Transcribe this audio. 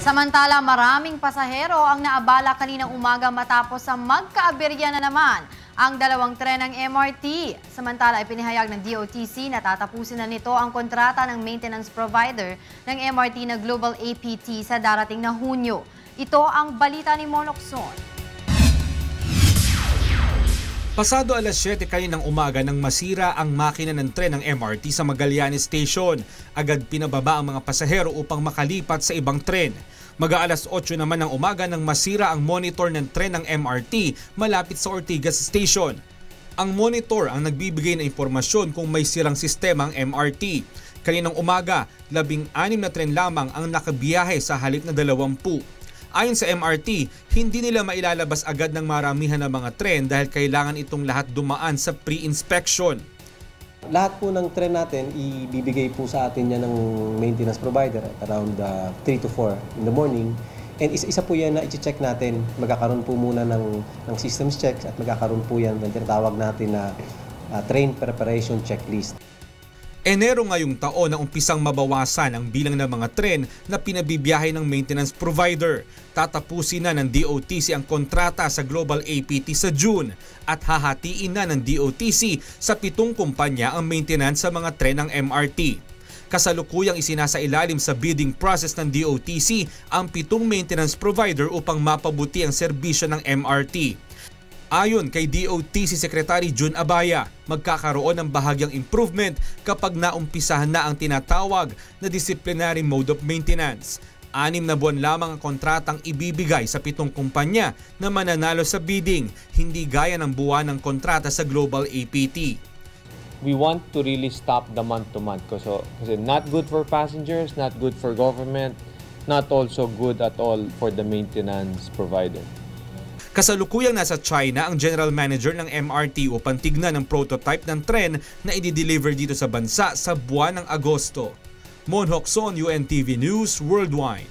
Samantala, maraming pasahero ang naabala kaninang umaga matapos sa magkaaberya na naman ang dalawang tren ng MRT. Samantala, ipinahayag ng DOTC na tatapusin na nito ang kontrata ng maintenance provider ng MRT na Global APT sa darating na Hunyo. Ito ang balita ni Monokson. Pasado alas 7 kaninang umaga nang masira ang makina ng tren ng MRT sa Magallanes Station. Agad pinababa ang mga pasahero upang makalipat sa ibang tren. Mag-aalas 8 naman ng umaga nang masira ang monitor ng tren ng MRT malapit sa Ortigas Station. Ang monitor ang nagbibigay ng impormasyon kung may sirang sistema ang MRT. Kaninang umaga, 16 na tren lamang ang nakabiyahe sa halip na 20. Ayon sa MRT, hindi nila mailalabas agad ng maramihan ng mga tren dahil kailangan itong lahat dumaan sa pre-inspection. Lahat po ng tren natin, ibibigay po sa atin yan ng maintenance provider at around 3 to 4 in the morning. And isa po yan na i-check natin. Magkakaroon po muna ng systems checks at magkakaroon po yan ng tinatawag natin na train preparation checklist. Enero ngayong taon na umpisang mabawasan ang bilang ng mga tren na pinabibiyahe ng maintenance provider. Tatapusin na ng DOTC ang kontrata sa Global APT sa June at hahatiin na ng DOTC sa 7 kumpanya ang maintenance sa mga tren ng MRT. Kasalukuyang isinasailalim sa bidding process ng DOTC ang 7 maintenance provider upang mapabuti ang serbisyo ng MRT. Ayon kay DOTC Secretary June Abaya, magkakaroon ng bahagyang improvement kapag naumpisahan na ang tinatawag na disciplinary mode of maintenance. 6 na buwan lamang ang kontratang ibibigay sa 7 kumpanya na mananalo sa bidding, hindi gaya ng buwan ng kontrata sa Global APT. We want to really stop the month-to-month kasi not good for passengers, not good for government, not also good at all for the maintenance provider. Kasalukuyang nasa China ang general manager ng MRT upang tignan ang prototype ng tren na i-deliver dito sa bansa sa buwan ng Agosto. Monokson, UNTV News Worldwide.